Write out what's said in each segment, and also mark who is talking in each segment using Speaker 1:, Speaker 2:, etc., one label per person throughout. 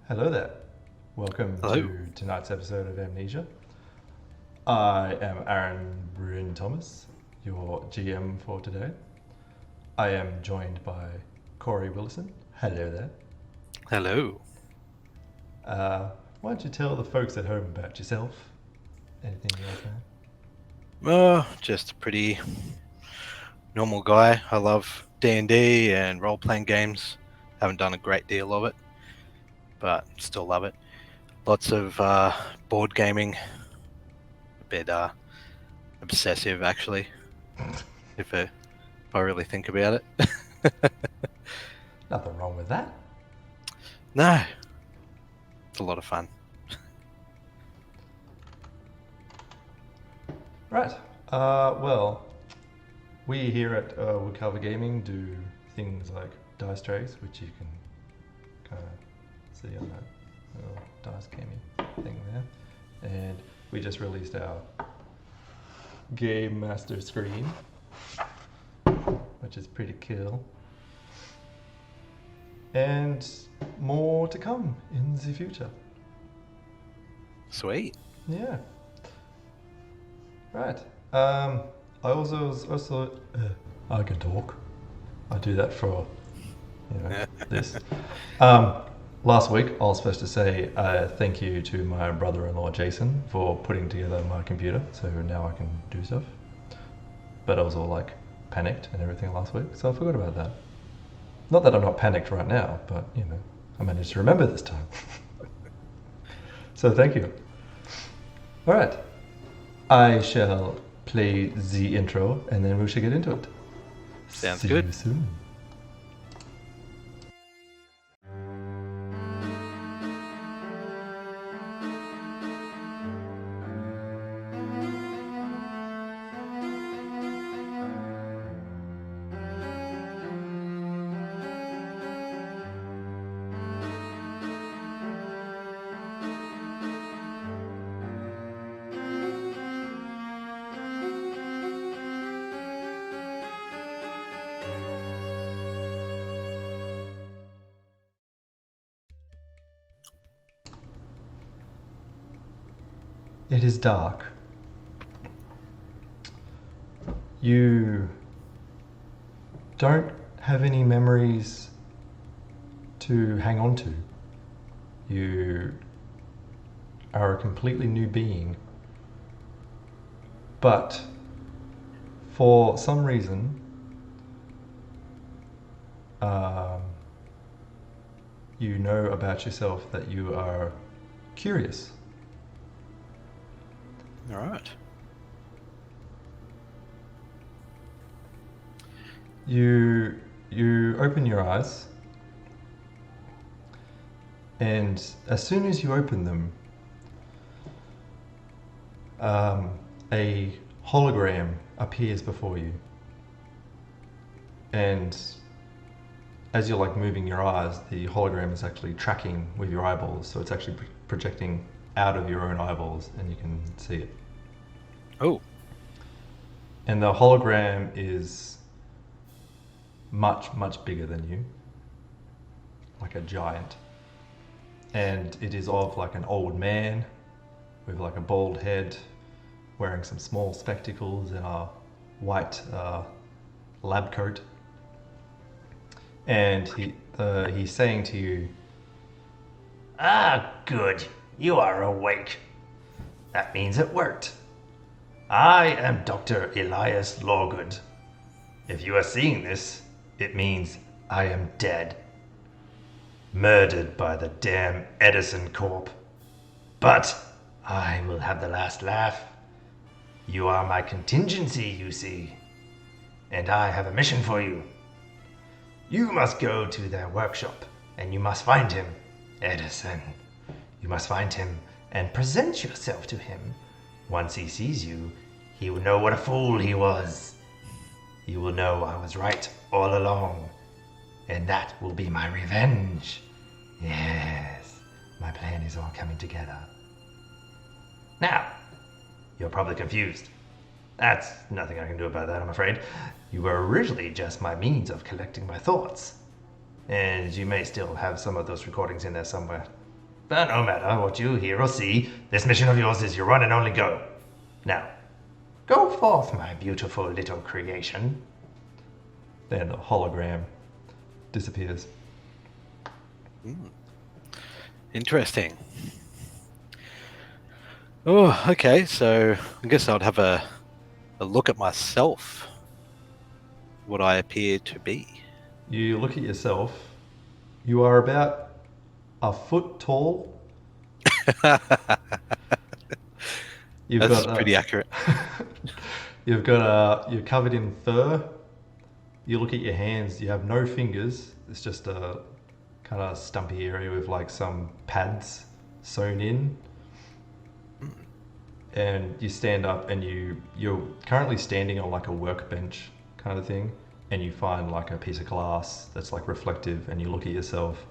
Speaker 1: Hello there. Welcome
Speaker 2: Hello.
Speaker 1: to tonight's episode of Amnesia. I am Aaron Bryn Thomas, your GM for today. I am joined by Cory Willison. Hello there.
Speaker 2: Hello.
Speaker 1: Why don't you tell the folks at home about yourself? Anything you like that?
Speaker 2: Just a pretty normal guy. I love D&D and role-playing games. Haven't done a great deal of it, but still love it. Lots of board gaming. A bit obsessive, actually, if I really think about it.
Speaker 1: Nothing wrong with that.
Speaker 2: No, it's a lot of fun.
Speaker 1: Right. Well, we here at Woodcover Gaming do things like dice trays, which you can kind of see on that little dice gaming thing there. And we just released our Game Master screen, which is pretty cool. And more to come in the future.
Speaker 2: Sweet.
Speaker 1: Yeah. Right. I also I can talk. I do that for this. Last week I was supposed to say thank you to my brother-in-law Jason for putting together my computer, so now I can do stuff. But I was all like panicked and everything last week, so I forgot about that. Not that I'm not panicked right now, but I managed to remember this time. So thank you. All right. I shall play the intro and then we shall get into it.
Speaker 2: Sounds
Speaker 1: See
Speaker 2: good.
Speaker 1: you soon. It is dark. You don't have any memories to hang on to. You are a completely new being. But for some reason, you know about yourself that you are curious.
Speaker 2: All right.
Speaker 1: You open your eyes, and as soon as you open them, a hologram appears before you. And as you're like moving your eyes, the hologram is actually tracking with your eyeballs, so it's actually projecting out of your own eyeballs, and you can see it.
Speaker 2: Oh.
Speaker 1: And the hologram is much, much bigger than you, like a giant. And it is of like an old man with like a bald head, wearing some small spectacles and a white lab coat. And he's saying to you,
Speaker 3: "Ah, good. You are awake. That means it worked. I am Dr. Elias Lawgood. If you are seeing this, it means I am dead. Murdered by the damn Edison Corp. But I will have the last laugh. You are my contingency, you see. And I have a mission for you. You must go to their workshop, and you must find him, Edison. You must find him and present yourself to him. Once he sees you, he will know what a fool he was. You will know I was right all along, and that will be my revenge. Yes, my plan is all coming together. Now, you're probably confused. That's nothing I can do about that, I'm afraid. You were originally just my means of collecting my thoughts. And you may still have some of those recordings in there somewhere. But no matter what you hear or see, this mission of yours is your one and only go. Now, go forth, my beautiful little creation.
Speaker 1: Then the hologram disappears.
Speaker 2: Interesting. Oh, okay. So I guess I'd have a look at myself. What I appear to be.
Speaker 1: You look at yourself. You are about a foot tall.
Speaker 2: That's pretty accurate.
Speaker 1: You're covered in fur. You look at your hands. You have no fingers. It's just a kind of stumpy area with like some pads sewn in. And you stand up, and you're currently standing on like a workbench kind of thing, and you find like a piece of glass that's like reflective, and you look at yourself,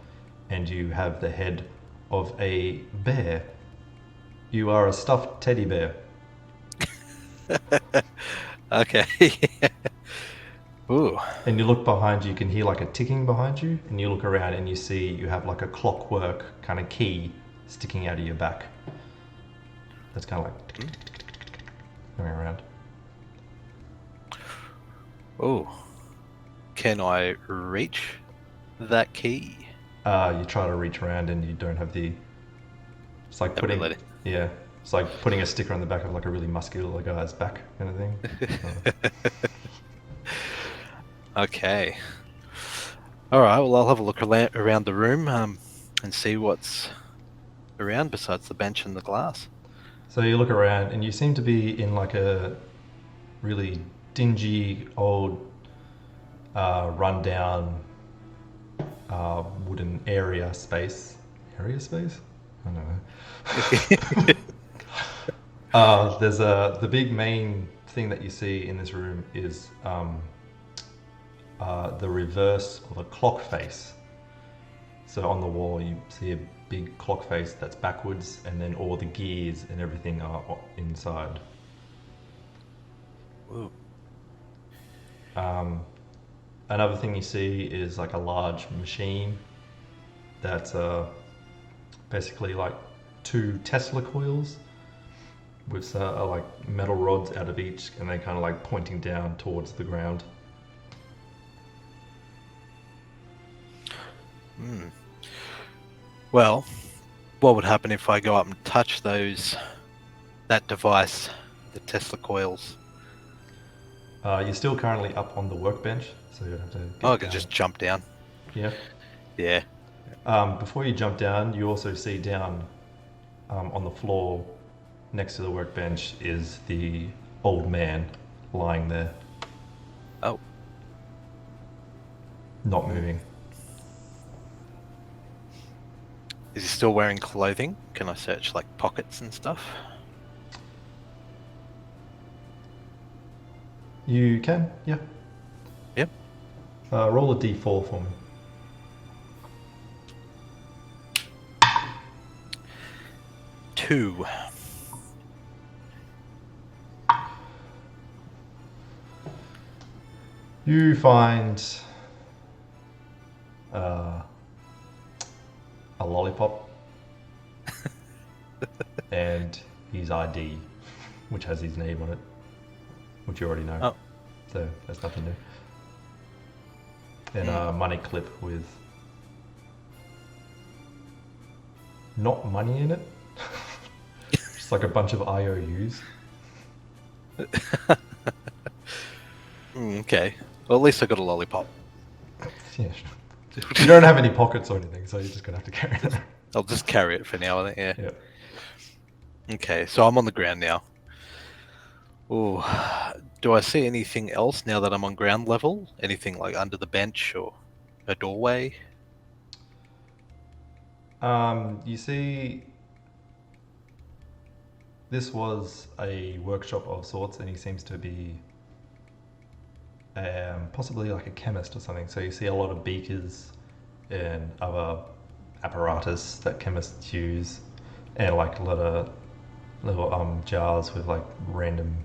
Speaker 1: and you have the head of a bear. You are a stuffed teddy bear.
Speaker 2: Okay. Ooh.
Speaker 1: And you look behind you, you can hear like a ticking behind you, and you look around and you see you have like a clockwork kind of key sticking out of your back. That's kind of like going around.
Speaker 2: Oh. Can I reach that key?
Speaker 1: You try to reach around and you don't have the... It's like putting...
Speaker 2: Ability.
Speaker 1: Yeah. It's like putting a sticker on the back of like a really muscular guy's back kind of thing.
Speaker 2: Okay. Alright, well I'll have a look around the room and see what's around besides the bench and the glass.
Speaker 1: So you look around and you seem to be in like a really dingy old rundown wooden area space. Area space? I don't know. There's the big main thing that you see in this room is the reverse or the clock face. So on the wall you see a big clock face that's backwards, and then all the gears and everything are inside.
Speaker 2: Ooh.
Speaker 1: Another thing you see is like a large machine that's basically like 2 Tesla coils with like metal rods out of each, and they're kind of like pointing down towards the ground.
Speaker 2: Well, what would happen if I go up and touch that device, the Tesla coils?
Speaker 1: You're still currently up on the workbench, so you have to get
Speaker 2: I could
Speaker 1: down.
Speaker 2: just jump down.
Speaker 1: Yeah.
Speaker 2: Yeah.
Speaker 1: Before you jump down, you also see down on the floor next to the workbench is the old man lying there.
Speaker 2: Oh.
Speaker 1: Not moving.
Speaker 2: Is he still wearing clothing? Can I search like pockets and stuff?
Speaker 1: You can, yeah.
Speaker 2: Yep.
Speaker 1: Roll a d4 for me.
Speaker 2: Two.
Speaker 1: You find a lollipop and his ID, which has his name on it, which you already know.
Speaker 2: Oh.
Speaker 1: So that's nothing new. And a money clip with not money in it, just like a bunch of IOUs.
Speaker 2: Okay. Well, at least I got a lollipop.
Speaker 1: Yeah, sure. You don't have any pockets or anything, so you're just gonna have to carry it.
Speaker 2: I'll just carry it for now, I think, yeah.
Speaker 1: Yeah.
Speaker 2: Okay, so I'm on the ground now. Ooh. Do I see anything else now that I'm on ground level? Anything like under the bench or a doorway?
Speaker 1: You see, this was a workshop of sorts, and he seems to be possibly like a chemist or something. So you see a lot of beakers and other apparatus that chemists use, and like a lot of little jars with like random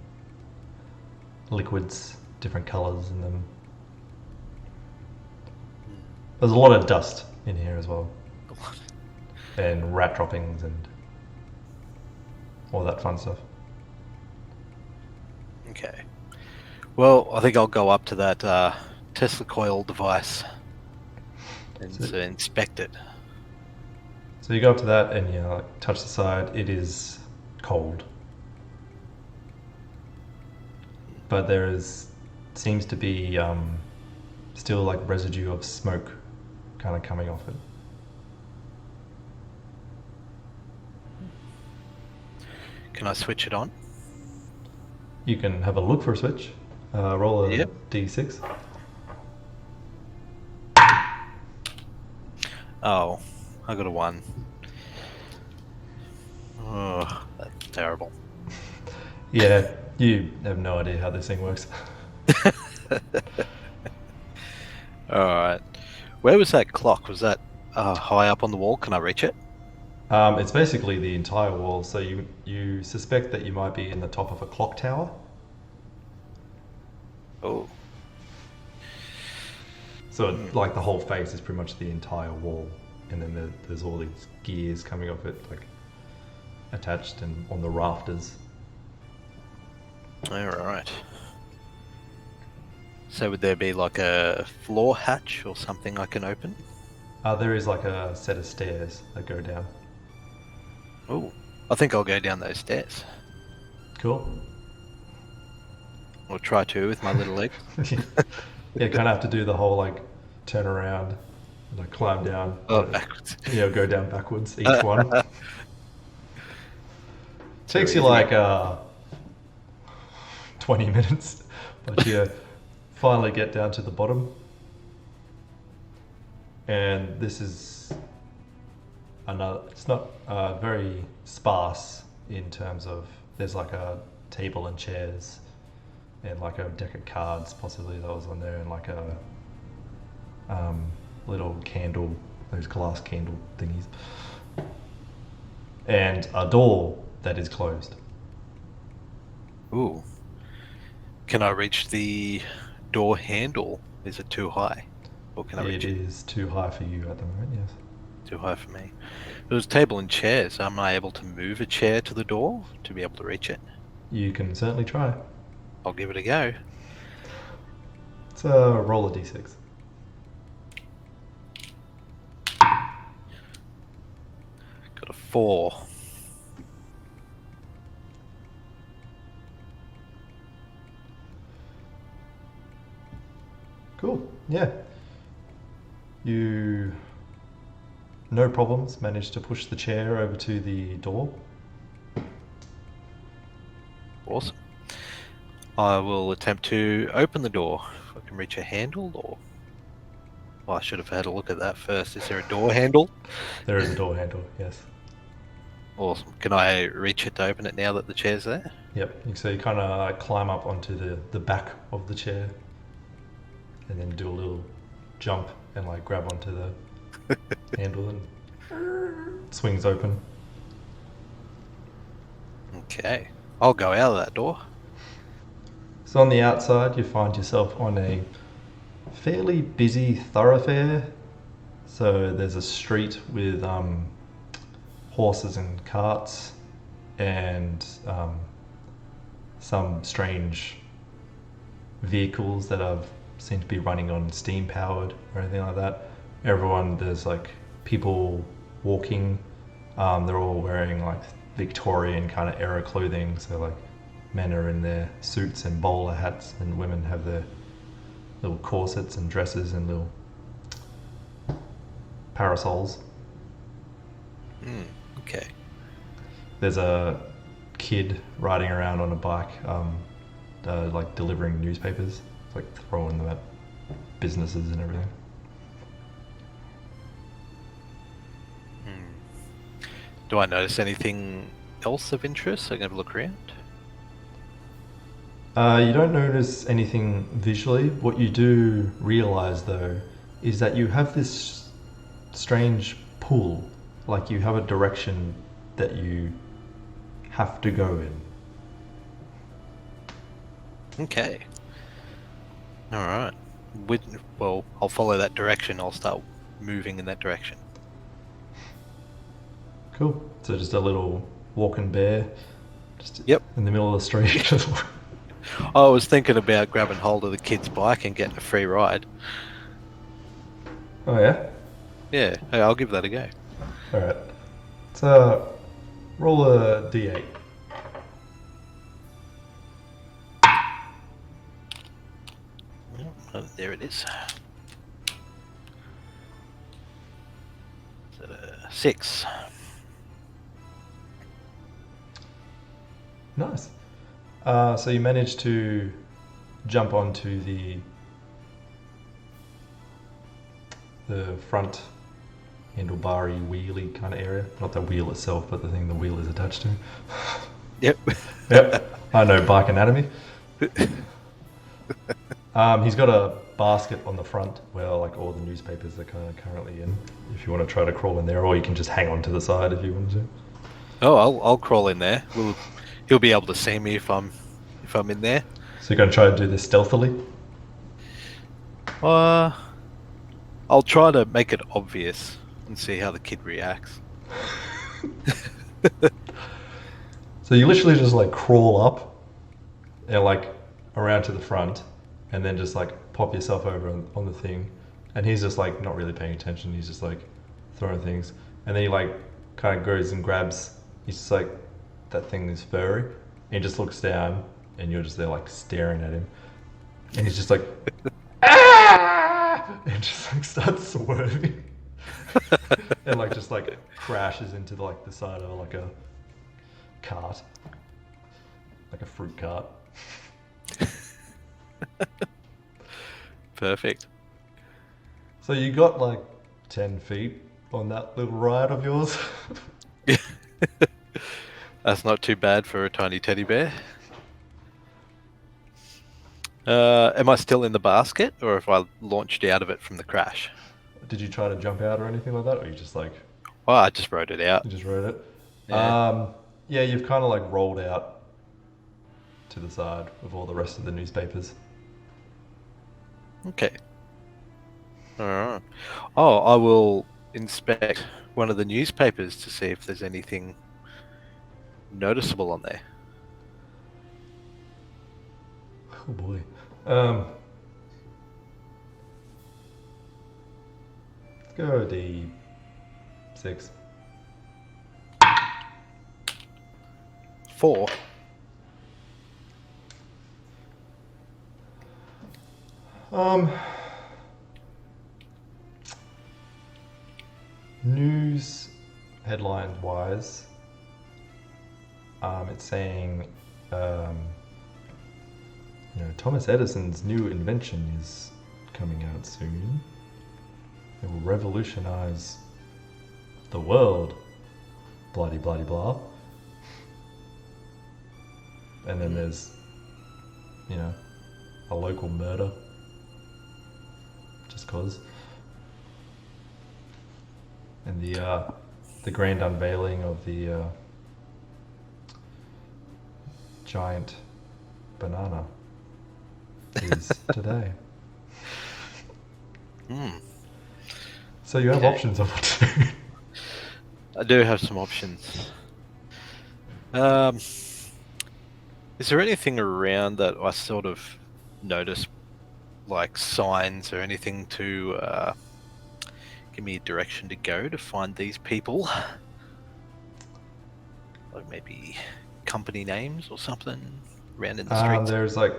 Speaker 1: liquids, different colors in them. There's a lot of dust in here as well. and rat droppings and all that fun stuff.
Speaker 2: Okay. Well, I think I'll go up to that Tesla coil device and
Speaker 1: So-
Speaker 2: inspect it.
Speaker 1: So you go up to that and you like, touch the side. It is cold, but seems to be still like residue of smoke kind of coming off it.
Speaker 2: Can I switch it on?
Speaker 1: You can have a look for a switch. Roll a
Speaker 2: Yep.
Speaker 1: d6.
Speaker 2: Oh, I got a 1. Oh, that's terrible.
Speaker 1: Yeah, you have no idea how this thing works.
Speaker 2: Alright. Where was that clock? Was that high up on the wall? Can I reach it?
Speaker 1: It's basically the entire wall. So you suspect that you might be in the top of a clock tower.
Speaker 2: Oh.
Speaker 1: So like the whole face is pretty much the entire wall, and then there's all these gears coming off it, like attached and on the rafters.
Speaker 2: Alright. So would there be like a floor hatch or something I can open?
Speaker 1: There is like a set of stairs that go down.
Speaker 2: Oh, I think I'll go down those stairs.
Speaker 1: Cool.
Speaker 2: Or try to with my little leg.
Speaker 1: Yeah, kind of have to do the whole like turn around, like climb down.
Speaker 2: Oh, backwards.
Speaker 1: Yeah, go down backwards each one. Takes you
Speaker 2: easy.
Speaker 1: like 20 minutes, but you finally get down to the bottom. And this is another, it's not very sparse in terms of, there's like a table and chairs and like a deck of cards possibly that was on there, and like a little candle, those glass candle thingies, and a door that is closed.
Speaker 2: Ooh. Can I reach the door handle? Is it too high? Or can I
Speaker 1: It
Speaker 2: reach it?
Speaker 1: is too high for you at the moment, yes.
Speaker 2: Too high for me. It was table and chairs. Am I able to move a chair to the door to be able to reach it?
Speaker 1: You can certainly try.
Speaker 2: I'll give it a go.
Speaker 1: It's a roll a d6.
Speaker 2: Got a 4.
Speaker 1: Cool, yeah. You, no problems, managed to push the chair over to the door.
Speaker 2: Awesome. I will attempt to open the door. If I can reach a handle or... Well, I should have had a look at that first. Is there a door handle?
Speaker 1: There is a door handle, yes.
Speaker 2: Awesome. Can I reach it to open it now that the chair's there?
Speaker 1: Yep, so you kind of like climb up onto the back of the chair and then do a little jump and like grab onto the handle and it swings open.
Speaker 2: Okay. I'll go out of that door.
Speaker 1: So on the outside, you find yourself on a fairly busy thoroughfare. So there's a street with horses and carts and some strange vehicles that seem to be running on steam powered or anything like that. There's like people walking. They're all wearing like Victorian kind of era clothing. So like men are in their suits and bowler hats, and women have their little corsets and dresses and little parasols.
Speaker 2: Okay.
Speaker 1: There's a kid riding around on a bike, like delivering newspapers, like throwing them at businesses and everything.
Speaker 2: Do I notice anything else of interest? I can have a look around.
Speaker 1: You don't notice anything visually. What you do realize, though, is that you have this strange pull, like you have a direction that you have to go in.
Speaker 2: Okay. Alright. Well, I'll follow that direction. I'll start moving in that direction.
Speaker 1: Cool. So just a little walking bear, just
Speaker 2: Yep.
Speaker 1: in the middle of the street.
Speaker 2: I was thinking about grabbing hold of the kid's bike and getting a free ride.
Speaker 1: Oh yeah.
Speaker 2: Yeah, hey, I'll give that a go.
Speaker 1: All right. So roll a d8.
Speaker 2: Oh, there it is. So, 6.
Speaker 1: Nice. So you managed to jump onto the front handlebar-y wheelie kind of area. Not the wheel itself, but the thing the wheel is attached to.
Speaker 2: Yep.
Speaker 1: Yep. I know bike anatomy. He's got a basket on the front where like all the newspapers are kind of currently in. If you want to try to crawl in there, or you can just hang on to the side if you want to.
Speaker 2: Oh, I'll crawl in there. He'll be able to see me if I'm in there.
Speaker 1: So you're going to try to do this stealthily?
Speaker 2: I'll try to make it obvious and see how the kid reacts.
Speaker 1: So you literally just like crawl up and like around to the front and then just like pop yourself over on the thing, and he's just like not really paying attention. He's just like throwing things, and then he like kind of goes and grabs, he's just like, that thing is furry, and he just looks down and you're just there like staring at him, and he's just like ah! And just like starts swerving and like just like crashes into like the side of like a cart, like a fruit cart.
Speaker 2: Perfect.
Speaker 1: So you got like 10 feet on that little ride of yours.
Speaker 2: That's not too bad for a tiny teddy bear. Am I still in the basket, or if I launched out of it from the crash?
Speaker 1: Did you try to jump out or anything like that, or you just like...
Speaker 2: Oh, I just rode it out.
Speaker 1: You just rode it?
Speaker 2: Yeah.
Speaker 1: Yeah, you've kind of like rolled out to the side with all the rest of the newspapers.
Speaker 2: Okay. Alright. Oh, I will inspect one of the newspapers to see if there's anything noticeable on there.
Speaker 1: Oh boy. Let's go D6.
Speaker 2: 4.
Speaker 1: News headline wise, it's saying, Thomas Edison's new invention is coming out soon. It will revolutionize the world. Bloody bloody blah. And then there's, a local murder. Just cause. And the grand unveiling of the giant banana is today. So you have options of what to do.
Speaker 2: I do have some options. Is there anything around that I sort of notice, like signs or anything to give me a direction to go to find these people? Like maybe company names or something around in the streets?
Speaker 1: There's like,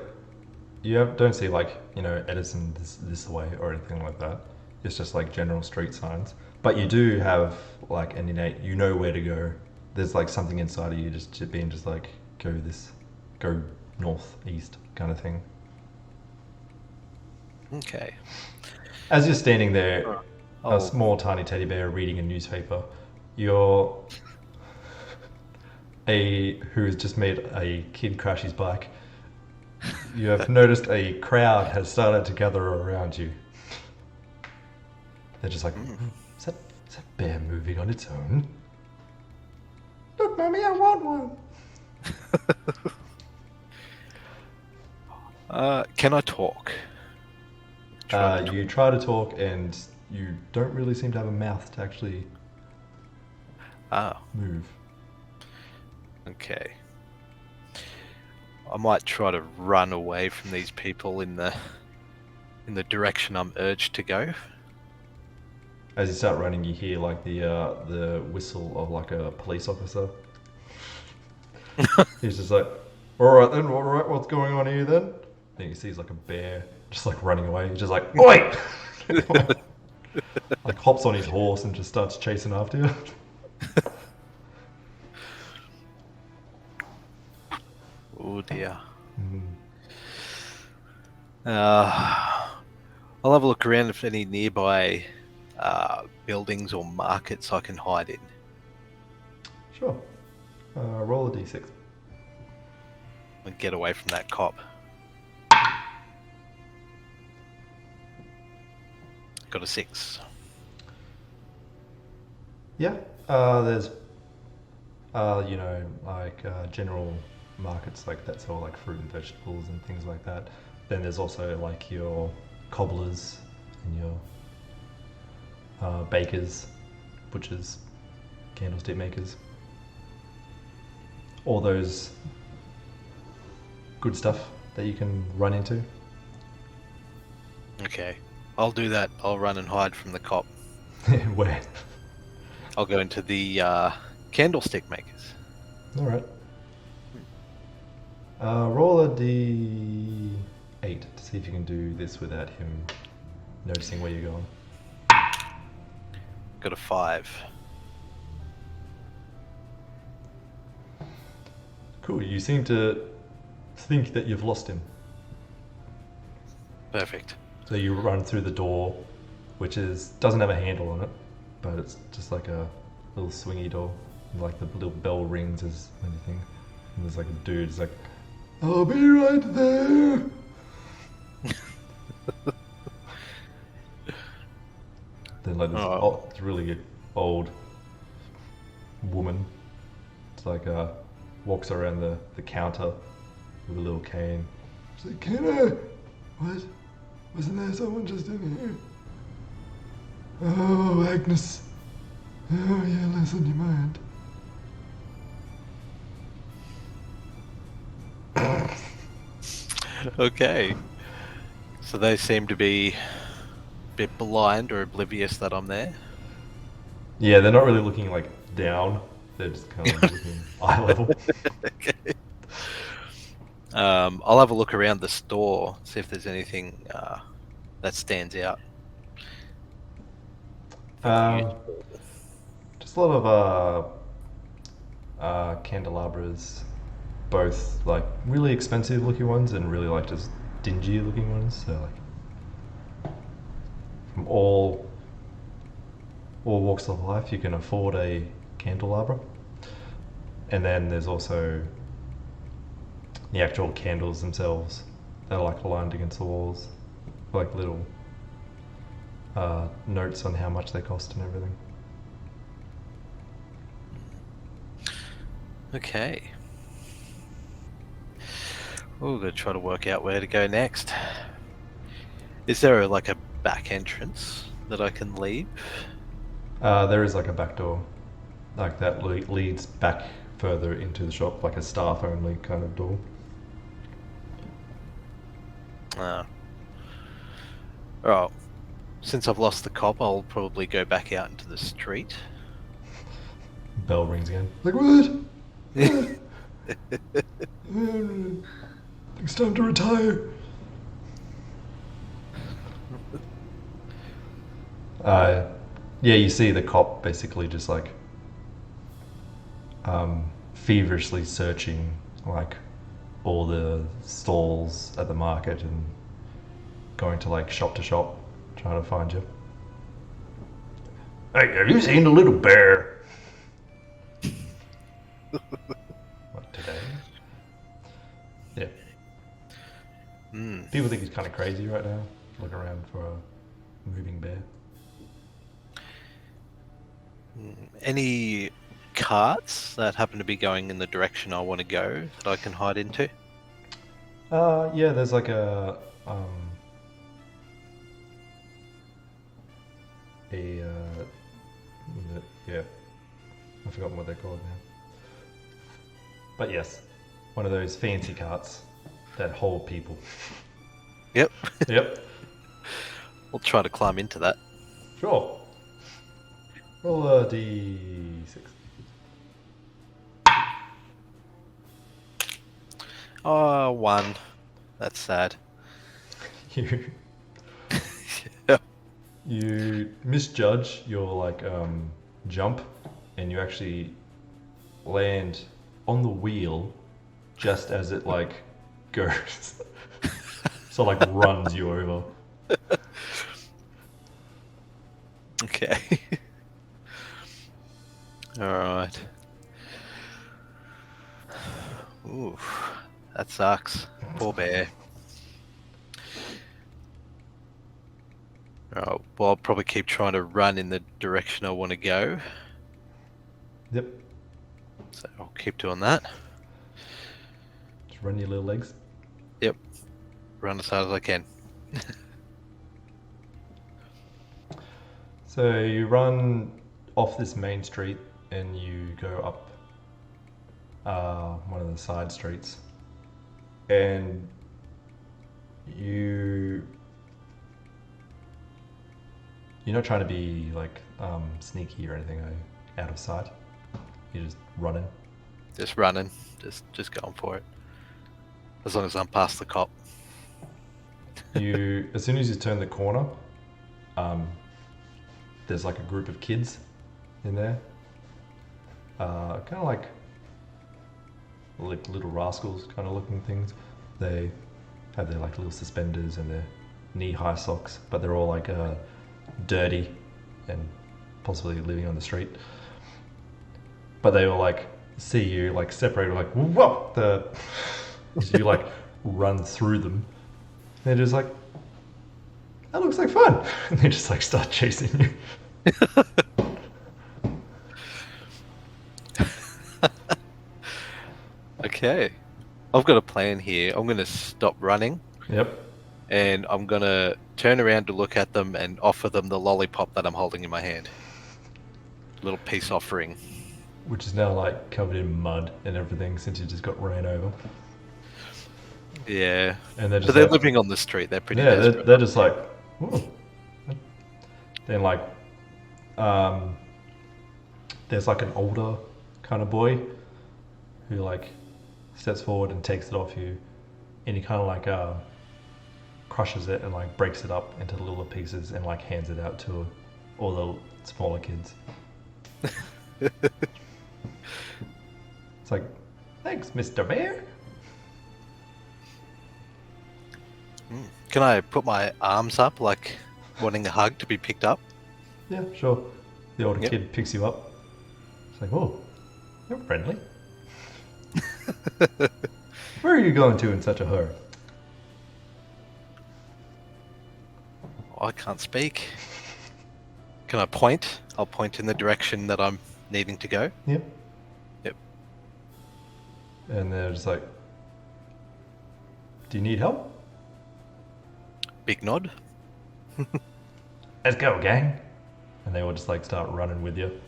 Speaker 1: don't see like, Edison this way or anything like that. It's just like general street signs. But you do have like an innate, where to go. There's like something inside of you just being just like, go north, east kind of thing.
Speaker 2: Okay.
Speaker 1: As you're standing there,
Speaker 2: Oh.
Speaker 1: a small tiny teddy bear reading a newspaper, who has just made a kid crash his bike, you have noticed a crowd has started to gather around you. They're just like, is that bear moving on its own? Look, Mommy, I want one.
Speaker 2: Can I talk?
Speaker 1: You try to talk and you don't really seem to have a mouth to actually...
Speaker 2: Ah,
Speaker 1: move.
Speaker 2: okay. I might try to run away from these people in the direction I'm urged to go.
Speaker 1: As you start running, you hear like the whistle of like a police officer. He's just like, all right then, all right, what's going on here then? Then you see he's like a bear, just like running away. He's just like, oi! Like hops on his horse and just starts chasing after you.
Speaker 2: Oh dear.
Speaker 1: Mm.
Speaker 2: I'll have a look around if any nearby buildings or markets I can hide in.
Speaker 1: Sure. Roll a d6.
Speaker 2: And get away from that cop. Got a 6.
Speaker 1: Yeah. There's, like general markets like that sell like fruit and vegetables and things like that. Then there's also like your cobblers and your bakers, butchers, candlestick makers. All those good stuff that you can run into.
Speaker 2: Okay. I'll do that. I'll run and hide from the cop.
Speaker 1: Where?
Speaker 2: I'll go into the candlestick makers.
Speaker 1: All right. Roll a d8 to see if you can do this without him noticing where you're going.
Speaker 2: Got a 5.
Speaker 1: Cool. You seem to think that you've lost him.
Speaker 2: Perfect.
Speaker 1: So you run through the door, which doesn't have a handle on it, but it's just like a little swingy door. And like the little bell rings as anything. And there's like a dude who's like, I'll be right there. Then like this really old woman, it's like walks around the counter with a little cane. She's like, can I? What? Wasn't there someone just in here? Oh, Agnes. Oh, yeah, less on your mind.
Speaker 2: Okay. So they seem to be a bit blind or oblivious that I'm there.
Speaker 1: Yeah, they're not really looking like down. They're just kind of looking eye level.
Speaker 2: Okay. I'll have a look around the store, see if there's anything that stands out.
Speaker 1: Just a lot of candelabras, both like really expensive looking ones and really like just dingy looking ones. So like from all walks of life, you can afford a candelabra. And then there's also the actual candles themselves. They're like lined against the walls, like little notes on how much they cost and everything.
Speaker 2: Okay. We're going to try to work out where to go next. Is there like a back entrance that I can leave?
Speaker 1: There is like a back door, like that leads back further into the shop, like a staff only kind of door.
Speaker 2: Well, since I've lost the cop, I'll probably go back out into the street.
Speaker 1: Bell rings again. Like, what? I think it's time to retire. Yeah, you see the cop basically just like feverishly searching like all the stalls at the market and going to like shop to shop trying to find you. Hey, have you seen the little bear? What, today? Yeah. People think he's kind of crazy right now. Look around for a moving bear.
Speaker 2: Any carts that happen to be going in the direction I want to go that I can hide into?
Speaker 1: Yeah, there's like I've forgotten what they're called now. But yes, one of those fancy carts that hold people.
Speaker 2: Yep.
Speaker 1: Yep.
Speaker 2: We'll try to climb into that.
Speaker 1: Sure. Roll a d6.
Speaker 2: Oh, 1. That's sad.
Speaker 1: You
Speaker 2: Yeah.
Speaker 1: you misjudge your like jump, and you actually land on the wheel just as it like goes. So like runs you over.
Speaker 2: Okay. Alright. Ooh, that sucks. Poor bear. Oh, well, I'll probably keep trying to run in the direction I want to go.
Speaker 1: Yep.
Speaker 2: So I'll keep doing that.
Speaker 1: Just run your little legs.
Speaker 2: Yep. Run as hard as I can.
Speaker 1: So you run off this main street and you go up one of the side streets, and you're not trying to be like sneaky or anything, out of sight. You're just running.
Speaker 2: Just running. Just going for it. As long as I'm past the cop.
Speaker 1: You, as soon as you turn the corner, there's like a group of kids in there, kind of like little rascals kind of looking things. They have their like little suspenders and their knee-high socks, but they're all like dirty and possibly living on the street. But they all like see you like separated, like whoa, as you like run through them. They're just like, that looks like fun, and they just like start chasing you.
Speaker 2: Okay. I've got a plan here. I'm going to stop running.
Speaker 1: Yep.
Speaker 2: And I'm going to turn around to look at them and offer them the lollipop that I'm holding in my hand. Little peace offering.
Speaker 1: Which is now like covered in mud and everything since you just got ran over.
Speaker 2: Yeah.
Speaker 1: And they're just
Speaker 2: But they're
Speaker 1: like,
Speaker 2: living on the street. They're pretty
Speaker 1: yeah,
Speaker 2: desperate.
Speaker 1: they're just like, ooh. Then like, there's like an older kind of boy who like steps forward and takes it off you, and he kind of like crushes it and like breaks it up into little pieces and like hands it out to all the smaller kids. It's like, thanks, Mr. Bear.
Speaker 2: Can I put my arms up, like wanting a hug to be picked up?
Speaker 1: Yeah, sure. The older
Speaker 2: Yep.
Speaker 1: kid picks you up. It's like, oh, you're friendly. Where are you going to in such a hurry?
Speaker 2: I can't speak. Can I point? I'll point in the direction that I'm needing to go.
Speaker 1: Yep.
Speaker 2: Yep.
Speaker 1: And they're just like, do you need help?
Speaker 2: Big nod.
Speaker 3: Let's go, gang.
Speaker 1: And they will just like start running with you.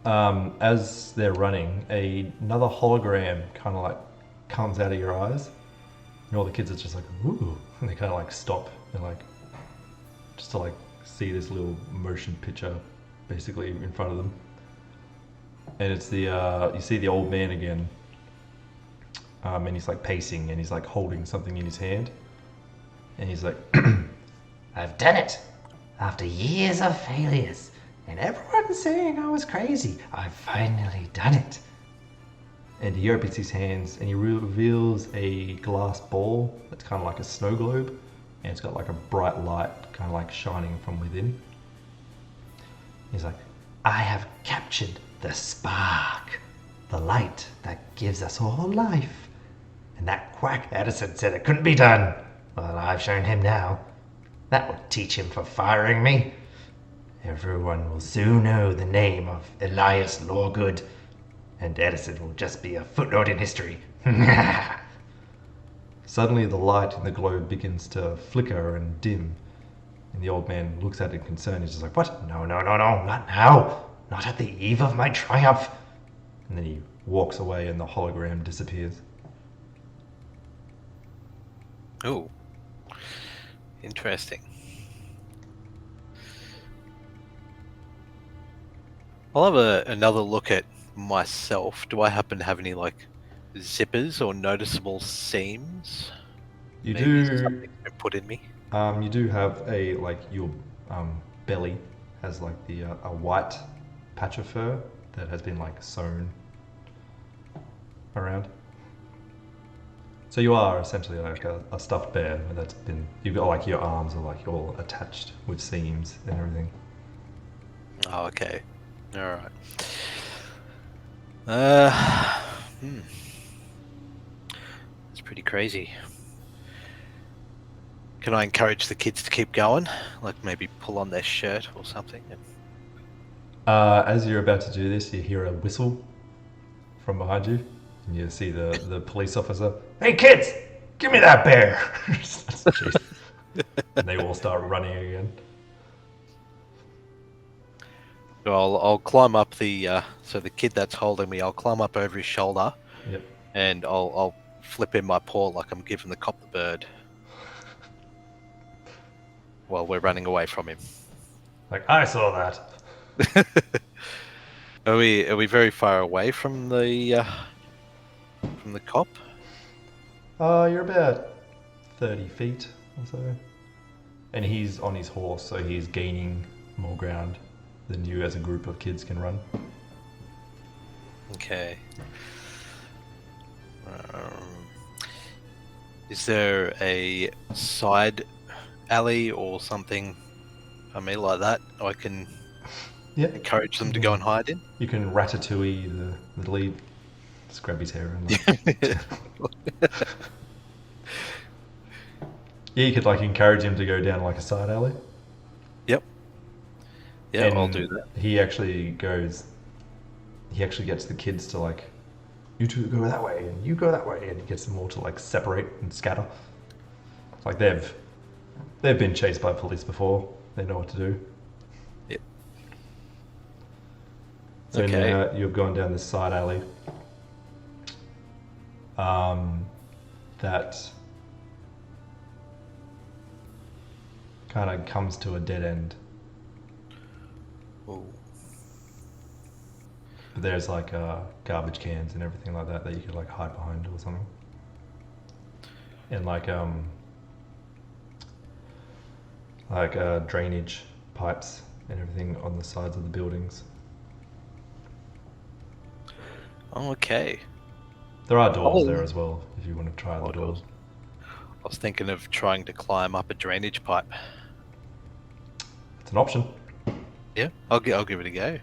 Speaker 1: As they're running, another hologram kind of like comes out of your eyes, and all the kids are just like, ooh, and they kind of like stop and like just to like see this little motion picture basically in front of them. And it's the you see the old man again, and he's like pacing and he's like holding something in his hand, and he's like,
Speaker 3: I've done it. After years of failures, and everyone saying I was crazy, I've finally done it.
Speaker 1: and he opens his hands and he reveals a glass ball that's kind of like a snow globe, and it's got like a bright light kind of like shining from within. He's like,
Speaker 3: I have captured the spark, the light that gives us all life. And that quack Edison said it couldn't be done. Well, I've shown him now. That will teach him for firing me. Everyone will soon know the name of Elias Lawgood, and Edison will just be a footnote in history.
Speaker 1: suddenly the light in the globe begins to flicker and dim, and the old man looks at it in concern. He's just like, what?
Speaker 3: No, not now. Not at the eve of my triumph.
Speaker 1: And then he walks away and the hologram disappears.
Speaker 2: Oh, interesting. I'll have another look at myself. Do I happen to have any like zippers or noticeable seams?
Speaker 1: You
Speaker 2: Maybe
Speaker 1: do.
Speaker 2: something's been put in me.
Speaker 1: You do have a like your belly has like the a white patch of fur that has been like sewn around. So you are essentially like a stuffed bear that's been. You've got like your arms are like all attached with seams and everything.
Speaker 2: Oh, okay. All right. It's pretty crazy. Can I encourage the kids to keep going? Like maybe pull on their shirt or something?
Speaker 1: As you're about to do this, you hear a whistle from behind you, and you see the police officer.
Speaker 3: Hey kids, give me that bear.
Speaker 1: Jeez. And they all start running again.
Speaker 2: So I'll climb up the so the kid that's holding me, I'll climb up over his shoulder.
Speaker 1: Yep.
Speaker 2: And I'll flip in my paw like I'm giving the cop the bird while we're running away from him.
Speaker 3: Like, I saw that.
Speaker 2: Are we very far away from the cop?
Speaker 1: You're about 30 feet or so. And he's on his horse, so he's gaining more ground than you as a group of kids can run.
Speaker 2: Okay. Is there a side alley or something, like that, I can encourage them to go and hide in?
Speaker 1: You can ratatouille the lead, just grab his hair and yeah, you could like encourage him to go down like a side alley.
Speaker 2: Yep. Yeah,
Speaker 1: And
Speaker 2: I'll do that.
Speaker 1: He actually gets the kids to like, you two go that way and you go that way, and he gets them all to like separate and scatter. It's like they've been chased by police before. They know what to do.
Speaker 2: Yep.
Speaker 1: So
Speaker 2: Okay.
Speaker 1: now you've gone down this side alley. That kind of comes to a dead end.
Speaker 2: Ooh.
Speaker 1: There's like garbage cans and everything like that you could like hide behind or something. And like drainage pipes and everything on the sides of the buildings.
Speaker 2: Oh, okay.
Speaker 1: There are doors there as well if you want to try the doors.
Speaker 2: I was thinking of trying to climb up a drainage pipe.
Speaker 1: It's an option.
Speaker 2: Yeah, I'll give it a go.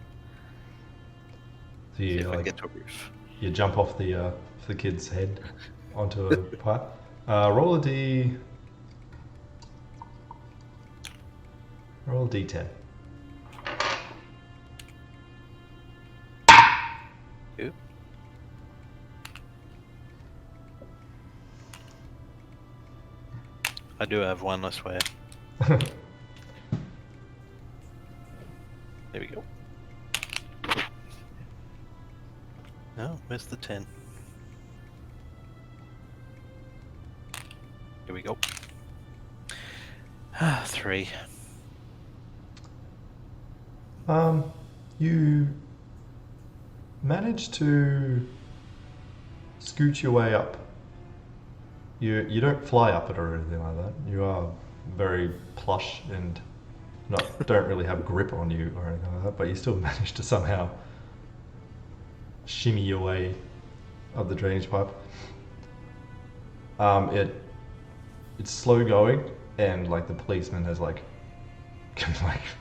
Speaker 1: So
Speaker 2: See
Speaker 1: you
Speaker 2: if I can
Speaker 1: like
Speaker 2: get to a roof.
Speaker 1: you jump off the kid's head onto a pipe. Roll a d. Roll a d10.
Speaker 2: Ooh. I do have one, I swear. There we go. No, where's the 10? Here we go. 3.
Speaker 1: You manage to scoot your way up. You don't fly up it or anything like that. You are very plush and don't really have grip on you or anything like that, but you still manage to somehow shimmy your way up the drainage pipe. It's slow going, and like the policeman has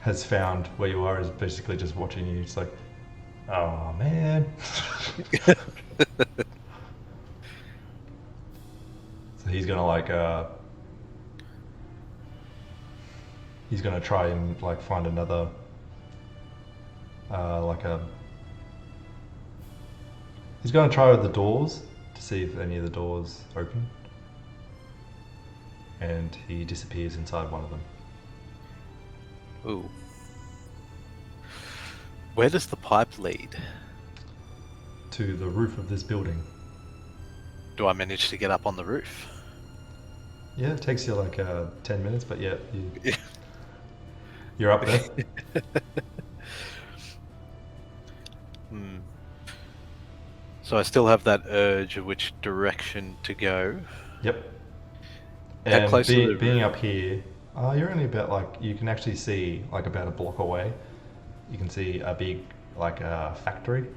Speaker 1: has found where you are, is basically just watching you. It's like, oh man. So he's gonna he's gonna try and like find another he's gonna try with the doors to see if any of the doors open, and he disappears inside one of them.
Speaker 2: Ooh. Where does the pipe lead?
Speaker 1: To the roof of this building.
Speaker 2: Do I manage to get up on the roof?
Speaker 1: Yeah, it takes you like 10 minutes, but yeah, you're up there.
Speaker 2: Hmm. So I still have that urge of which direction to go.
Speaker 1: Yep.
Speaker 2: How
Speaker 1: And
Speaker 2: close to the
Speaker 1: being up here, you're only about like, you can actually see like about a block away. You can see a big like factory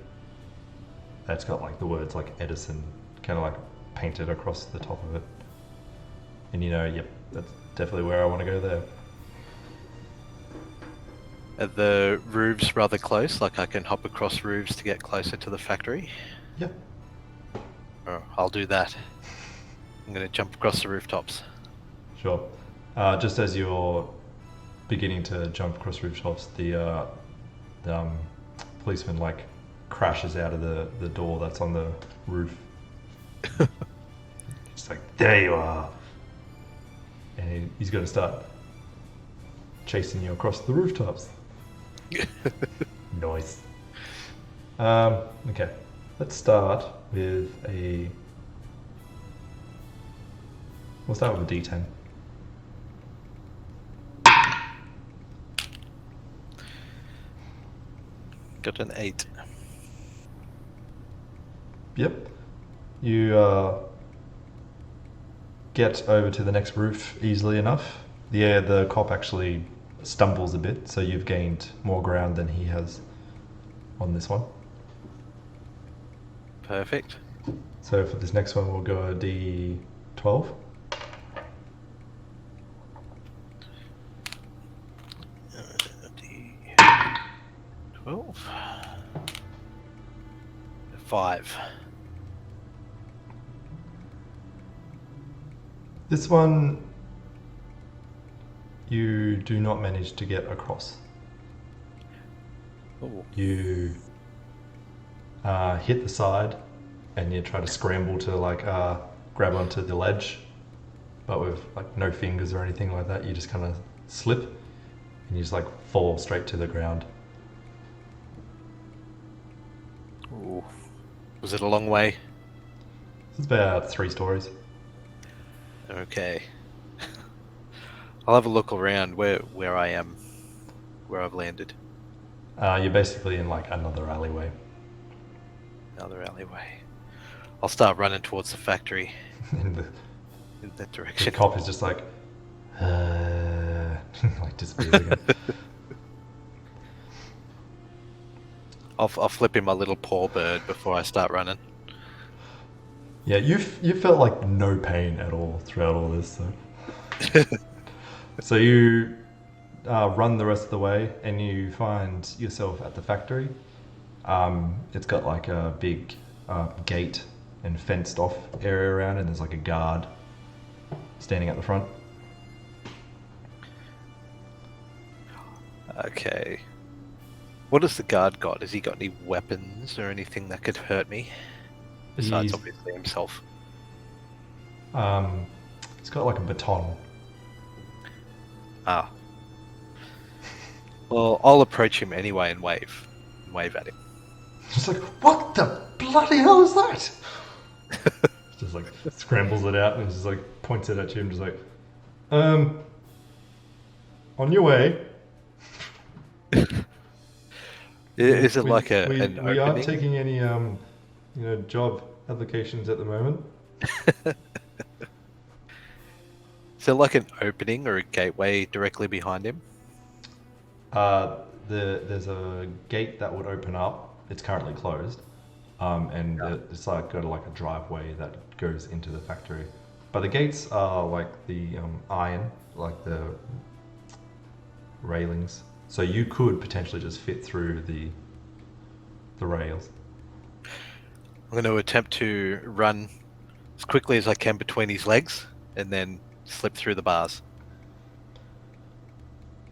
Speaker 1: that's got like the words like Edison kind of like painted across the top of it. And you know, yep, that's definitely where I want to go there.
Speaker 2: Are the roofs rather close? Like I can hop across roofs to get closer to the factory?
Speaker 1: Yep.
Speaker 2: Oh, I'll do that. I'm going to jump across the rooftops.
Speaker 1: Sure. Just as you're beginning to jump across rooftops, the policeman like crashes out of the door that's on the roof. Just like, there you are. And he's going to start chasing you across the rooftops. Nice. Okay. Let's start with a... We'll start with a D10.
Speaker 2: Got an 8.
Speaker 1: Yep. You get over to the next roof easily enough. The cop actually stumbles a bit, so you've gained more ground than he has on this one.
Speaker 2: Perfect.
Speaker 1: So for this next one, we'll go a D12.
Speaker 2: D12. 5.
Speaker 1: This one, you do not manage to get across.
Speaker 2: Oh.
Speaker 1: You hit the side, and you try to scramble to like grab onto the ledge, but with like no fingers or anything like that. You just kind of slip, and you just like fall straight to the ground.
Speaker 2: Ooh. Was it a long way?
Speaker 1: It's about 3 stories.
Speaker 2: Okay. I'll have a look around where I am, where I've landed.
Speaker 1: You're basically in like another alleyway.
Speaker 2: Another alleyway. I'll start running towards the factory
Speaker 1: And
Speaker 2: in that
Speaker 1: the
Speaker 2: direction.
Speaker 1: cop is just like, like disappears again.
Speaker 2: I'll flip in my little paw bird before I start running.
Speaker 1: Yeah, you felt like no pain at all throughout all this. So you run the rest of the way, and you find yourself at the factory. It's got like a big gate and fenced off area around, and there's like a guard standing at the front.
Speaker 2: Okay. What has the guard got? Has he got any weapons or anything that could hurt me? Besides,
Speaker 1: He's-
Speaker 2: obviously, himself.
Speaker 1: It's got like a baton.
Speaker 2: Ah. Well, I'll approach him anyway and wave. Wave at him.
Speaker 1: Just like, what the bloody hell is that? Just like scrambles it out and just like points it at you and just like, on your way.
Speaker 2: Is it like
Speaker 1: we
Speaker 2: an
Speaker 1: we aren't
Speaker 2: opening?
Speaker 1: taking any job applications at the moment.
Speaker 2: Is there like an opening or a gateway directly behind him?
Speaker 1: There's a gate that would open up. It's currently closed, and it's like got like a driveway that goes into the factory. But the gates are like the iron, like the railings. So you could potentially just fit through the rails.
Speaker 2: I'm going to attempt to run as quickly as I can between his legs and then slip through the bars.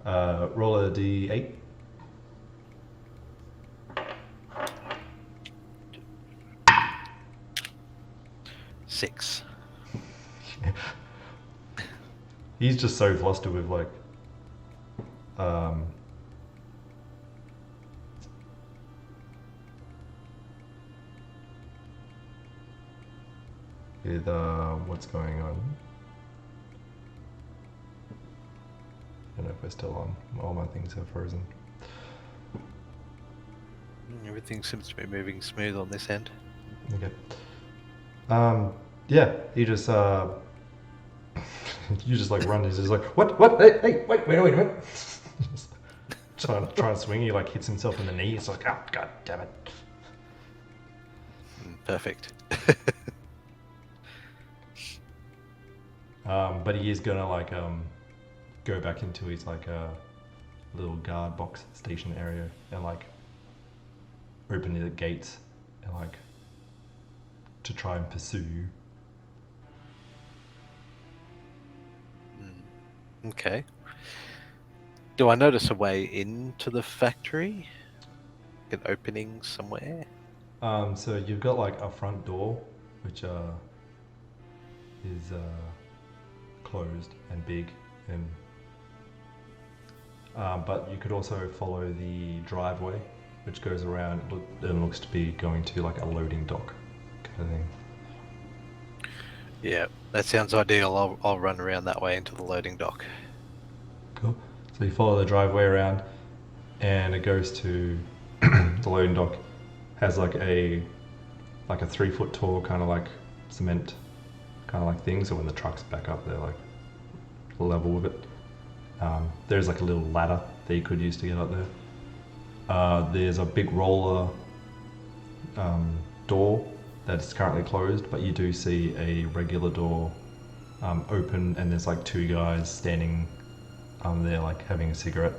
Speaker 1: Roll a d8.
Speaker 2: Six.
Speaker 1: He's just so flustered with like with what's going on. I don't know if we're still on. All my things are frozen.
Speaker 2: Everything seems to be moving smooth on this end.
Speaker 1: Okay. Yeah, you just you just like run. He's just like, what? Hey, wait. Just trying to swing. He like hits himself in the knee. It's like, oh god damn it.
Speaker 2: Perfect.
Speaker 1: But he is gonna like go back into his like little guard box station area and like open the gates and like to try and pursue you.
Speaker 2: Okay. Do I notice a way into the factory? An opening somewhere?
Speaker 1: So you've got like a front door which is closed and big and but you could also follow the driveway which goes around and looks to be going to like a loading dock kind of thing.
Speaker 2: Yeah, that sounds ideal. I'll run around that way into the loading dock.
Speaker 1: Cool. So you follow the driveway around and it goes to the loading dock. Has like a 3-foot tall kind of like cement kind of like thing, so when the trucks back up they're like level with it. There's like a little ladder that you could use to get up there. There's a big roller door that's currently closed, but you do see a regular door open, and there's like 2 guys standing there like having a cigarette.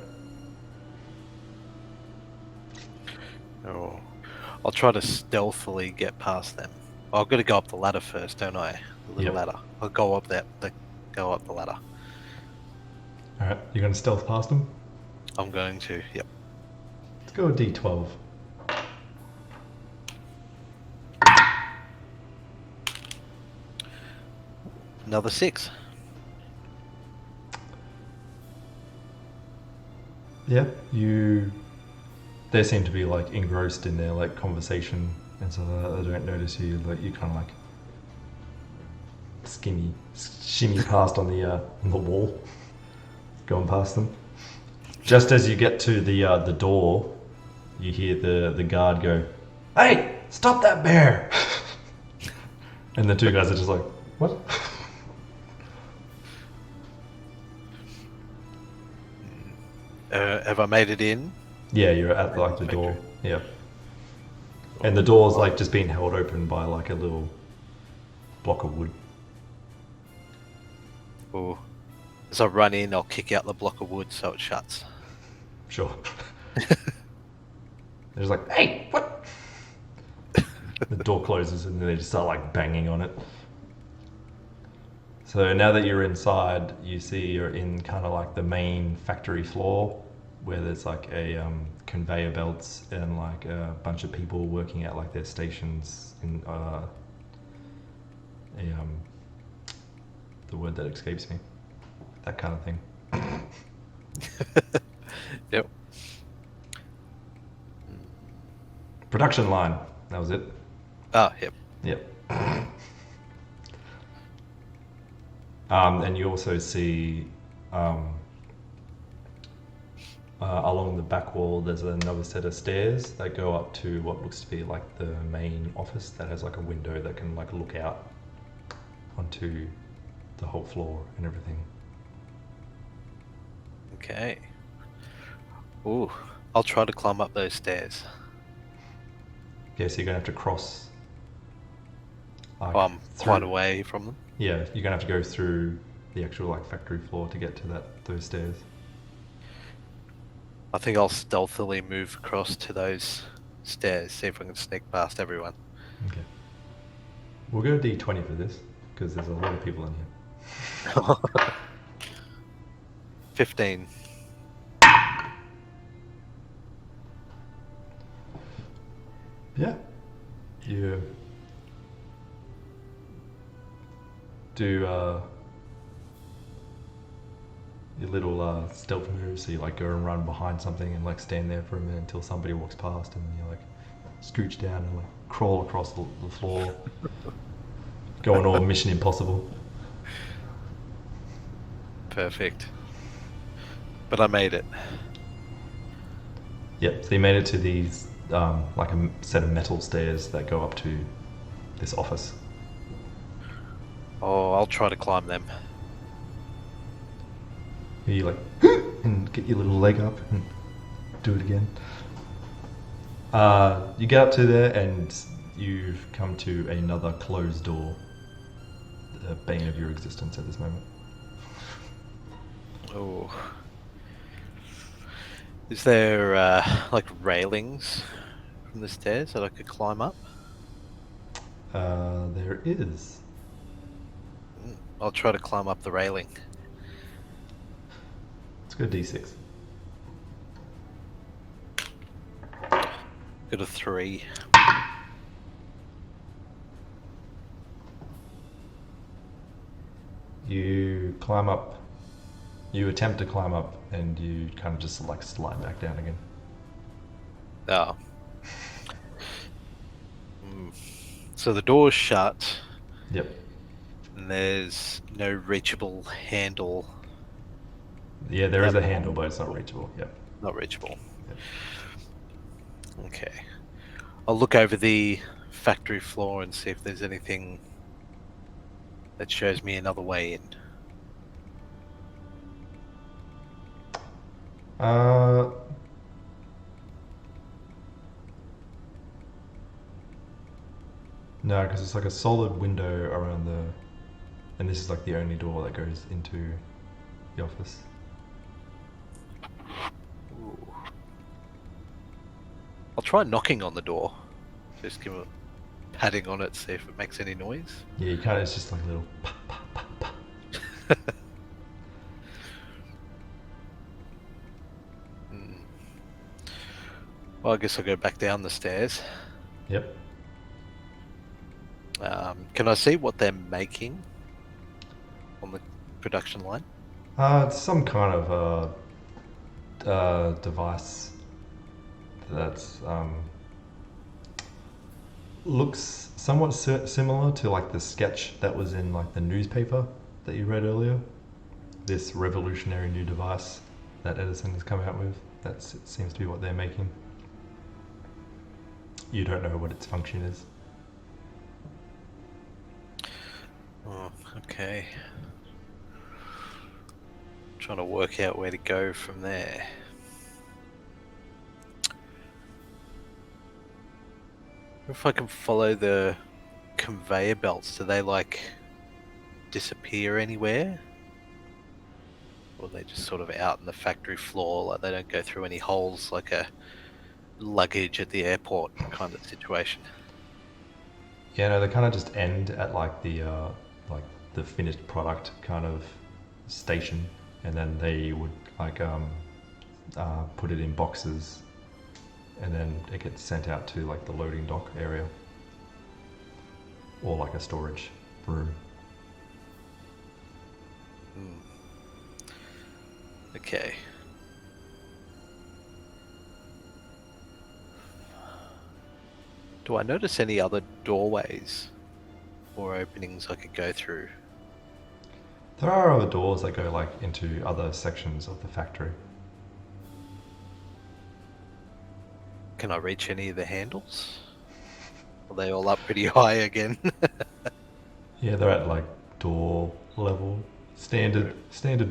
Speaker 2: Oh, I'll try to stealthily get past them. Well, I've got to go up the ladder first, don't I? The little
Speaker 1: Yep.
Speaker 2: ladder. I'll go up the ladder.
Speaker 1: Alright, you're going to stealth past them?
Speaker 2: I'm going to. Yep.
Speaker 1: Let's go a D12.
Speaker 2: Another 6.
Speaker 1: Yeah, they seem to be like engrossed in their like conversation, and so they don't notice you. Like you kind of like shimmy past on the wall, going past them. Just as you get to the door, you hear the guard go, "Hey, stop that bear!" And the 2 guys are just like, "What?"
Speaker 2: Have I made it in?
Speaker 1: Yeah, you're at like the door. Yeah. And the door's like just being held open by like a little block of wood.
Speaker 2: Or as I run in, I'll kick out the block of wood so it shuts.
Speaker 1: Sure. They're just like, hey, what? The door closes and then they just start like banging on it. So now that you're inside, you see you're in kind of like the main factory floor where there's like a conveyor belts and like a bunch of people working at like their stations in the word that escapes me. That kind of thing.
Speaker 2: Yep.
Speaker 1: Production line. That was it.
Speaker 2: Ah, yep.
Speaker 1: Yep. And you also see along the back wall there's another set of stairs that go up to what looks to be like the main office that has like a window that can like look out onto the whole floor and everything.
Speaker 2: Okay. Ooh, I'll try to climb up those stairs.
Speaker 1: Yeah, so you're gonna have to cross. Like,
Speaker 2: I'm quite
Speaker 1: through-
Speaker 2: away from them.
Speaker 1: Yeah, you're gonna have to go through the actual like factory floor to get to those stairs.
Speaker 2: I think I'll stealthily move across to those stairs, see if I can sneak past everyone.
Speaker 1: Okay. We'll go D20 for this because there's a lot of people in here.
Speaker 2: 15.
Speaker 1: Yeah. You do your little stealth move, so you like go and run behind something and like stand there for a minute until somebody walks past, and then you like scooch down and like crawl across the floor. Going all Mission Impossible.
Speaker 2: Perfect. But I made it.
Speaker 1: Yep, so you made it to these, like a set of metal stairs that go up to this office.
Speaker 2: Oh, I'll try to climb them.
Speaker 1: You like, and get your little leg up and do it again. You get up to there and you've come to another closed door. The bane of your existence at this moment.
Speaker 2: Oh. Is there, like, railings from the stairs that I could climb up?
Speaker 1: There is.
Speaker 2: I'll try to climb up the railing.
Speaker 1: Let's go D6.
Speaker 2: Got a 3.
Speaker 1: You climb up. You attempt to climb up, and you kind of just like slide back down again.
Speaker 2: Oh. So the door's shut,
Speaker 1: Yep.
Speaker 2: and there's no reachable handle.
Speaker 1: Yeah, there is a handle, but it's not reachable. Yep.
Speaker 2: Not reachable.
Speaker 1: Yep.
Speaker 2: Okay. I'll look over the factory floor and see if there's anything that shows me another way in.
Speaker 1: No, because it's like a solid window around the, and this is like the only door that goes into the office.
Speaker 2: Ooh. I'll try knocking on the door. Just give a patting on it, see if it makes any noise.
Speaker 1: Yeah, you kind of, it's just like a little pop, pop, pop, pop.
Speaker 2: Well, I guess I'll go back down the stairs.
Speaker 1: Yep.
Speaker 2: Can I see what they're making on the production line?
Speaker 1: It's some kind of device that's looks somewhat similar to like the sketch that was in like the newspaper that you read earlier. This revolutionary new device that Edison has come out with. It seems to be what they're making. You don't know what its function is.
Speaker 2: Oh, okay. Trying to work out where to go from there. If I can follow the conveyor belts, do they like disappear anywhere? Or are they just sort of out in the factory floor, like they don't go through any holes like a luggage at the airport kind of situation?
Speaker 1: Yeah, no, they kind of just end at like the finished product kind of station, and then they would like put it in boxes, and then it gets sent out to like the loading dock area, or like a storage room.
Speaker 2: Okay. Do I notice any other doorways or openings I could go through?
Speaker 1: There are other doors that go like into other sections of the factory.
Speaker 2: Can I reach any of the handles? Are they all up pretty high again?
Speaker 1: Yeah, they're at like door level, standard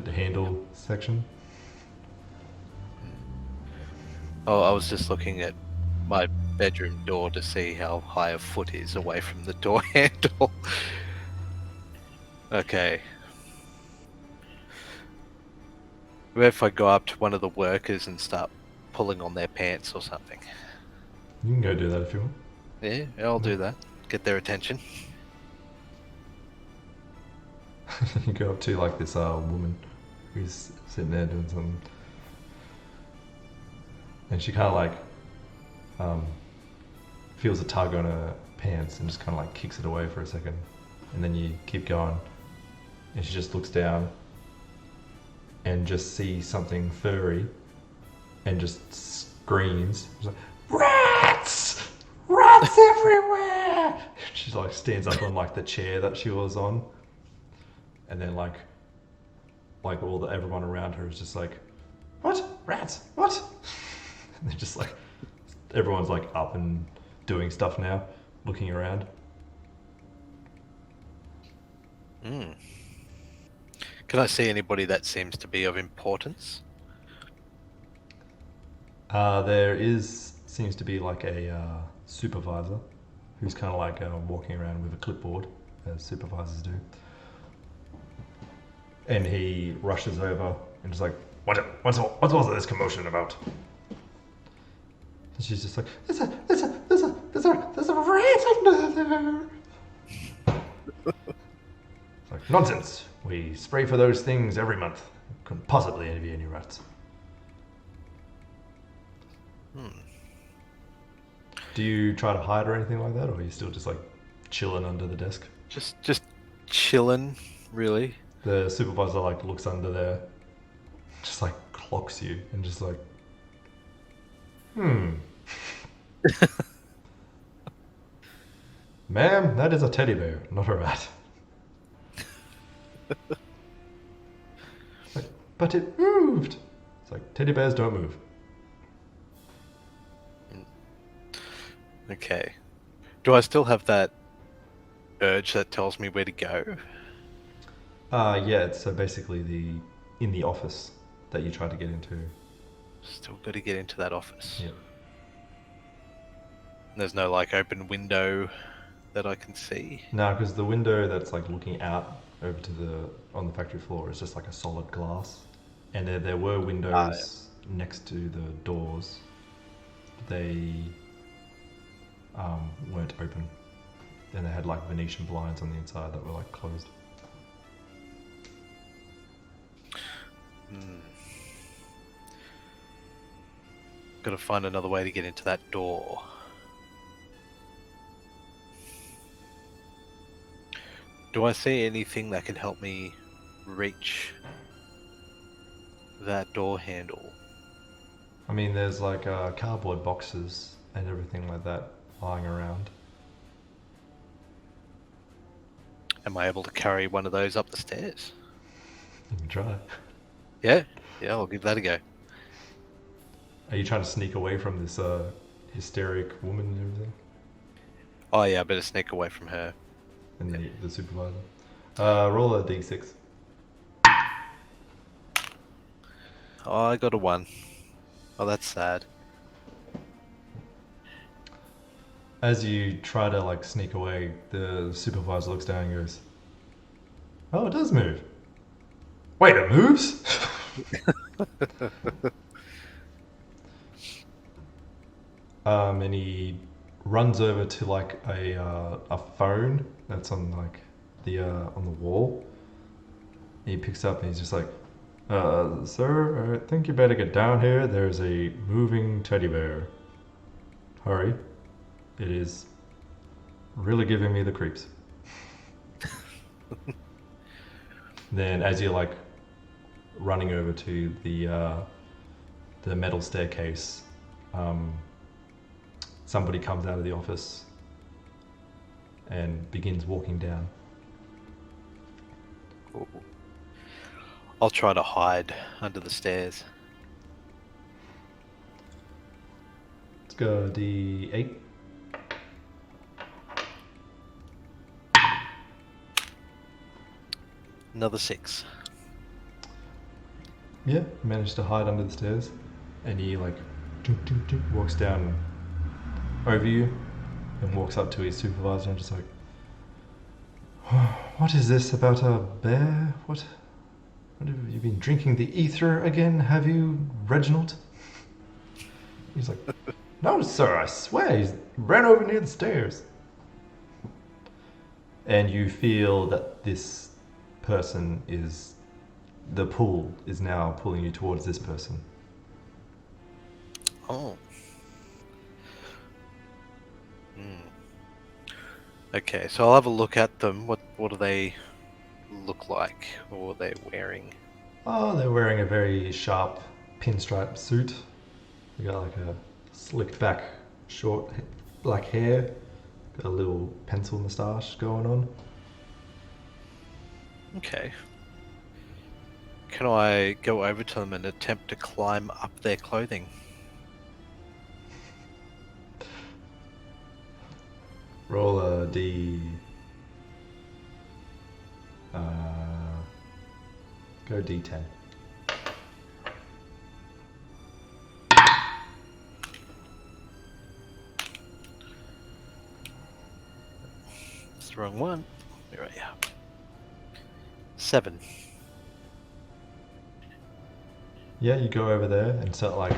Speaker 1: handle section.
Speaker 2: Oh, I was just looking at my bedroom door to see how high a foot is away from the door handle. Okay. What if I go up to one of the workers and start pulling on their pants or something?
Speaker 1: You can go do that if you want.
Speaker 2: Yeah, I'll do that. Get their attention.
Speaker 1: You go up to like this woman who's sitting there doing something, and she kind of like feels a tug on her pants and just kind of like kicks it away for a second, and then you keep going, and she just looks down and just sees something furry and just screams. She's like, rats! Rats everywhere! She She like stands up on like the chair that she was on, and then like everyone around her is just like, what? Rats? What? And they're just like, everyone's like up and doing stuff now, looking around.
Speaker 2: Mm. Can I see anybody that seems to be of importance?
Speaker 1: There seems to be like a supervisor who's kind of like walking around with a clipboard, as supervisors do. And he rushes over and is like, what's all this commotion about? And she's just like, there's a rat under there. It's like, nonsense. We spray for those things every month. Couldn't possibly be any rats. Do you try to hide or anything like that, or are you still just like chilling under the desk?
Speaker 2: Just chilling, really.
Speaker 1: The supervisor like looks under there, just like clocks you, and just like, Ma'am, that is a teddy bear, not a rat. Like, but it moved. It's like, teddy bears don't move.
Speaker 2: Okay. Do I still have that urge that tells me where to go?
Speaker 1: Yeah, so basically in the office that you tried to get into.
Speaker 2: Still got to get into that office.
Speaker 1: Yeah.
Speaker 2: There's no like open window that I can see.
Speaker 1: No, because the window that's like looking out over to on the factory floor is just like a solid glass, and there were windows next to the doors. They weren't open, and they had like Venetian blinds on the inside that were like closed.
Speaker 2: Gotta find another way to get into that door. Do I see anything that can help me reach that door handle?
Speaker 1: I mean, there's like cardboard boxes and everything like that lying around.
Speaker 2: Am I able to carry one of those up the stairs?
Speaker 1: You can try.
Speaker 2: Yeah, I'll give that a go.
Speaker 1: Are you trying to sneak away from this hysteric woman and everything?
Speaker 2: Oh yeah, I better sneak away from her.
Speaker 1: And the supervisor. Roll a d6.
Speaker 2: Oh, I got a 1. Oh, that's sad.
Speaker 1: As you try to like sneak away, the supervisor looks down and goes, "Oh, it does move. Wait, it moves?" And he runs over to like a phone that's on like on the wall. He picks up and he's just like, "Sir, I think you better get down here. There's a moving teddy bear. Hurry. It is really giving me the creeps." Then as you're like running over to the metal staircase, somebody comes out of the office and begins walking down.
Speaker 2: Ooh. I'll try to hide under the stairs.
Speaker 1: Let's go D8.
Speaker 2: Another 6.
Speaker 1: Yeah, managed to hide under the stairs, and he like walks down over you and walks up to his supervisor and just like, "What is this about a bear? What have you been drinking the ether again? Have you, Reginald?" He's like, "No, sir, I swear, he's ran over near the stairs." And you feel that this person the pull is now pulling you towards this person.
Speaker 2: Oh. Okay, so I'll have a look at them. What do they look like? Or what are they wearing?
Speaker 1: Oh, they're wearing a very sharp pinstripe suit. They got like a slicked back, short black hair, got a little pencil moustache going on.
Speaker 2: Okay. Can I go over to them and attempt to climb up their clothing?
Speaker 1: Roll a D. Go D10.
Speaker 2: It's the wrong one. Here I am. 7.
Speaker 1: Yeah, you go over there and start like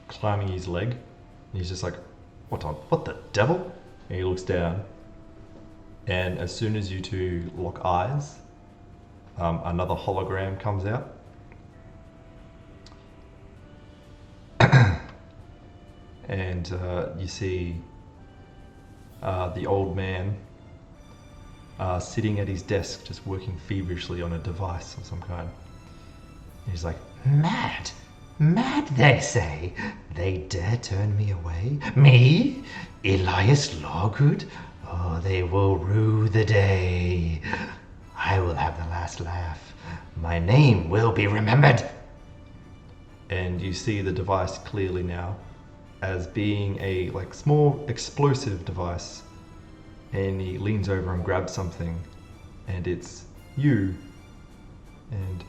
Speaker 1: climbing his leg. And he's just like, what the devil? And he looks down. And as soon as you two lock eyes, another hologram comes out. And you see the old man sitting at his desk, just working feverishly on a device of some kind. And he's like,
Speaker 3: Mad. Mad, they say. They dare turn me away? Me? Elias Lawgood? Oh, they will rue the day. I will have the last laugh. My name will be remembered.
Speaker 1: and you see the device clearly now as being a like small explosive device. And he leans over and grabs something, and it's you and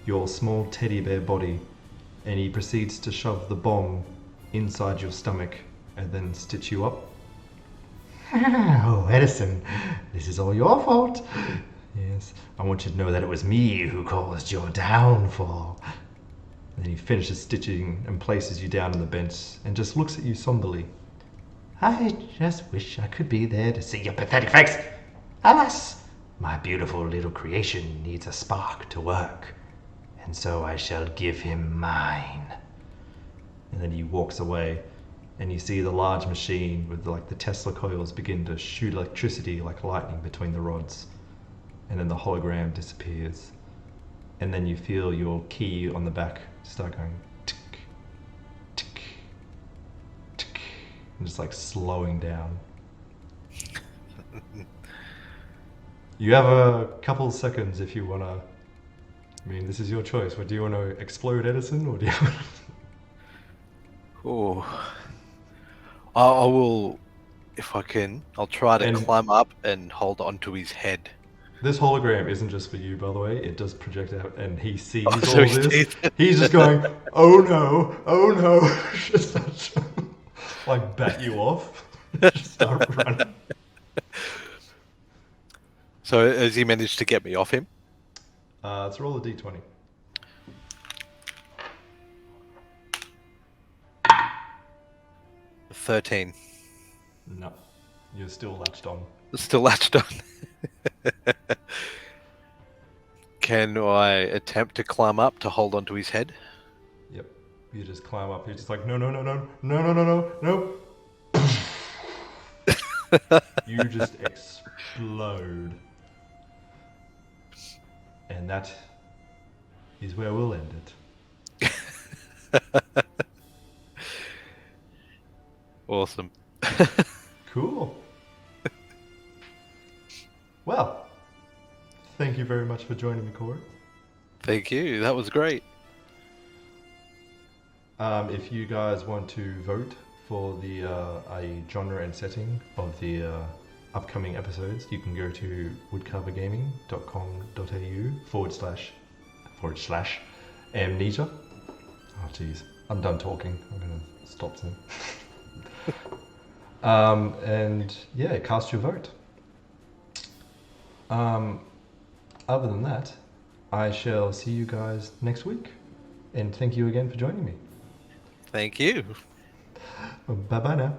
Speaker 1: your small teddy bear body, and he proceeds to shove the bomb inside your stomach and then stitch you up.
Speaker 3: Oh, Edison, this is all your fault. Yes, I want you to know that it was me who caused your downfall.
Speaker 1: And then he finishes stitching and places you down on the bench and just looks at you somberly.
Speaker 3: I just wish I could be there to see your pathetic face. Alas, my beautiful little creation needs a spark to work, and so I shall give him mine.
Speaker 1: And then he walks away, and you see the large machine with like the Tesla coils begin to shoot electricity like lightning between the rods. And then the hologram disappears. And then you feel your key on the back start going tick, tick, tick, and just like slowing down. You have a couple seconds if you want to. I mean, this is your choice. What do you want to explode Edison, or do you want
Speaker 2: Oh, I will, if I can. I'll try to climb up and hold onto his head.
Speaker 1: This hologram isn't just for you, by the way. It does project out, and he sees
Speaker 2: Oh,
Speaker 1: all
Speaker 2: so he
Speaker 1: this.
Speaker 2: sees it.
Speaker 1: He's just going, "Oh no, oh no!" Just like bat you off. Just start running.
Speaker 2: So has he managed to get me off him?
Speaker 1: Let's roll a d20.
Speaker 2: A 13.
Speaker 1: No, you're still latched on.
Speaker 2: Still latched on. Can I attempt to climb up to hold onto his head?
Speaker 1: Yep. You just climb up. You're just like, no, no, no, no, no, no, no, no, no. You just explode. And that is where we'll end it.
Speaker 2: Awesome.
Speaker 1: Cool. Well, thank you very much for joining me, Cory.
Speaker 2: Thank you. That was great.
Speaker 1: If you guys want to vote for the a genre and setting of the upcoming episodes, you can go to woodcarvergaming.com.au/amnesia. Oh jeez, I'm done talking. I'm gonna stop soon. And yeah, cast your vote. Other than that, I shall see you guys next week. And thank you again for joining me.
Speaker 2: Thank you.
Speaker 1: Bye bye now.